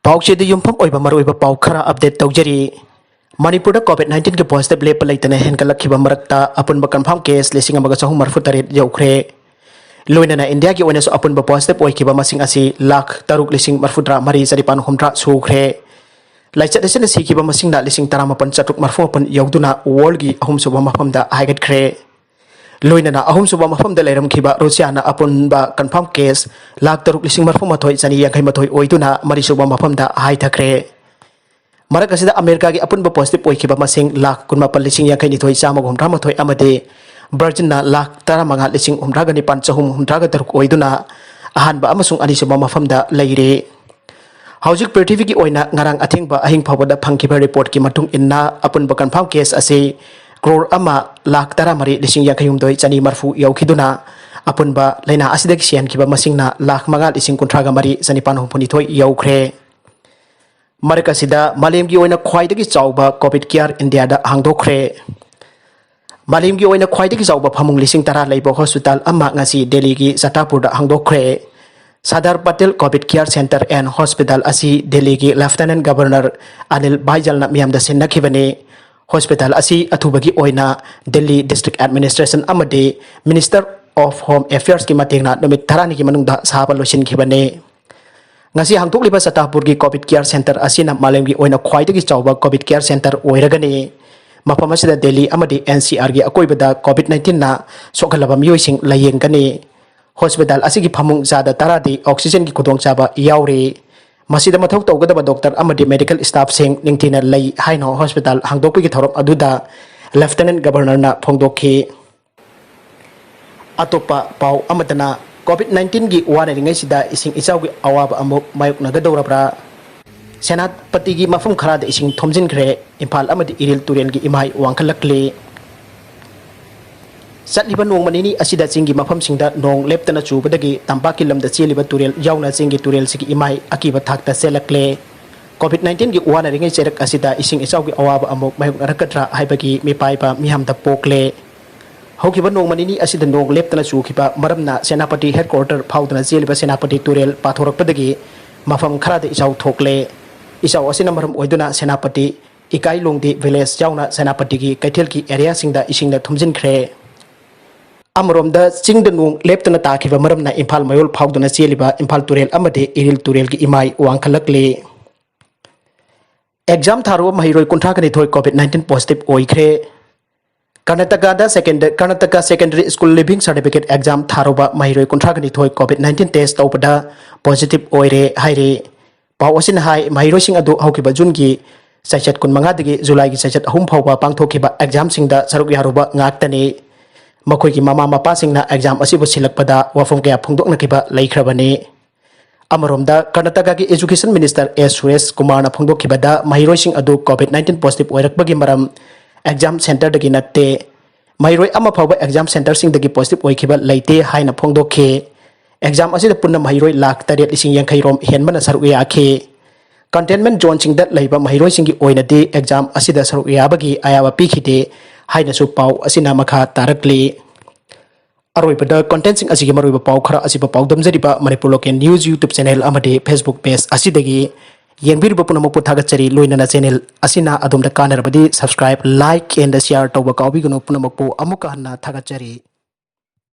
पाउचे युमफम ओइबा मरोइबा पाउ खरा अपडेट तौजरी मणिपुर कोविड-19 के पॉजिटिव लेप लेतने हेनगलखिबा मरक्ता अपुनबा कन्फर्म केस 1938 यौखरे लोइनना इंडिया की ओइनसु अपुनबा पॉजिटिव ओइखिबा मसिंग असि लाख 6,43,453 सुखरे लाइचदसेन सिखिबा मसिंगना 13,734 यौदुना वर्ल्ड गी अहुमसुबा मफमदा हाइगटखरे लोइनना अहुमसुबा मफमदा लेरमखिबा रुसियाना अपुनबा कन्फर्म केस लाख 6,43,453 ओइदुना मरिसुबा मफमदा हाइथखरे मरक असिदा अमेरिका की अपुनबा पॉजिटिव ओइखिबा मसिंग लाख 19,52,153 अमदे ब्राजिलना लाख 15,59,953 ओइदुना अहानबा अमसुंग अनिसुबा मफमदा लैरे हौजिक पृथ्वी की ओइना ngarang अथेंगबा अहिंग फावबदा फंखिबा रिपोर्ट की मतुंग इन्ना अपुनबा कन्फर्म केस असे crore ama लाख 13,53,240 यौखिदुना अपुनबा लैना असिदक सियानखिबा मसिंगना lakh 5,53,4,962 यौखरे मरक असिदा मालेमगी ओइना ख्वाइदगी Chaoba Covid care India दा हांगदोखरे मालेमगी ओइना ख्वाइदगी चाउबा फमुंग 10,000 लेबा हॉस्पिटल अमा ngasi दिल्ली की सतापुर दा हांगदोखरे Sardar Patel COVID care centre and hospital असी दिल्ली की लेफ्टिनेंट गवर्नर अनिल बाइजलना मियामदा सिन्नखिबने हॉस्पिटल असी अथुबगी ओइना दिल्ली डिस्ट्रिक्ट एडमिनिस्ट्रेशन अमदे मिनिस्टर ऑफ होम अफेयर्स की मतेंगना नुमित 30 की मनुंगदा साबा लोसिनखिबने ngasi hangdokliba satapur gi covid care center asina malemgi oina khwaidagi chawba covid care center oiragani mafam asida delhi amadi ncr gi akoibada covid-19 na sokhalaba miyoi layeng gani hospital asigi phamung jada taradi oxygen gi khudong chaba yauri masida mathau tawgadaba doctor amadi medical staff sing ningthina lay haino hospital hangdokpi gi thorom aduda lieutenant governor na phongdokhi atopa pau amadana COVID-19 की वानरिंग सिदा इसिंग इचाव की अवाब अमुक मायुकनगदौरब्रा सेनापति की मफम खराद इसिंग थोमजिनख्रे इम्फाल अमदि इरिल तुरेल की इमाई वांखलक्ली सतलिबा नोंगमनिनी असिदा चिंगी मफम सिंगदा नोंग लेप्तना चुबदगी तंपाकी lambda चेलिबा तुरेल यावना चिंगी तुरेल सिगी इमाई अकीबा थाकता सेलक्ले COVID-19 की वानरिंग चेरक असिदा इसिंग इचाव की अवाब अमुक मायुकनरकद्रा हाइबगी मिपाइबा मिहामदा पोकले होकिबा नोंगमनिनी असिदा नोंग लेप्तना चुखिबा मरमना सेनापति हेडक्वार्टर फाउदना जेलिबा सेनापति तुरेल पाथोरकपदगी मफम खराद इचाव थोकले इचाव असिना मरम ओइदुना सेनापति इकाई लोंगदी विलेज जाउना सेनापति की कैथेल की एरिया सिंगदा इसिंगदा थुमजिनख्रे अमरोमदा चिंगदा नोंग लेप्तना ताखिबा मरमना इम्फाल मयोल फाउदना जेलिबा इम्फाल तुरेल अमदे इरिल तुरेल की इमाई वांखलक्ले एग्जाम थारो महिरोय कुंठाकनि थोय कोविड-19 पॉजिटिव ओइख्रे Karnataka secondary school leaving certificate exam थारोबा महिरोय कुंठागनी थोय कोविड-19 टेस्ट तौबदा पॉजिटिव ओइरे हाइरे पाउ असिन हाइ महिरोय सिंग अदु हौकिबा जून की सैचत 15 दगी जुलाई की सैचत 3 फाउबा पांगथोखिबा एग्जाम सिंगदा सरुक यारुबा ngaktani मखोय की मामा मपा सिंगना एग्जाम असिबु सिलकपदा वाफम कया फोंदोकनखिबा लैख्रबने अमरोमदा कर्नाटका की education minister S Suresh Kumar ना फोंदोखिबदा महिरोय सिंग अदु कोविड-19 पॉजिटिव ओइरकबगी मरम एग्जाम सेंटर दगी नत्ते महिरोय अमा फावबा एग्जाम सेंटर सिंग दगी पॉजिटिव ओइखिबा लैते हाइना फोंदोखे एग्जाम असिदा पुन्ना महिरोय लाख 8,000 रोम हेनबना सरुक याखे कंटेनमेंट जोन सिंग दा लैबा महिरोय सिंगी ओइनदे एग्जाम असिदा सरुक याबगी आयाबा पिखिते हाइना सु पाउ असिना मखा तारकले अरोइबदा कंटेंट सिंग असिगी मरोइबा पाउ खरा असिबा पाउ दमजरिबा Manipur local news YouTube channel अमदे फेसबुक पेज असिदगी येंबिरबा पुनमु थागचरी लोइनना चैनल असिना अदुमदा कानरबदी सब्सक्राइब लाइक एंड शेयर तौबा काउबिगनो पुनमु अमुका हन्ना थागचरी।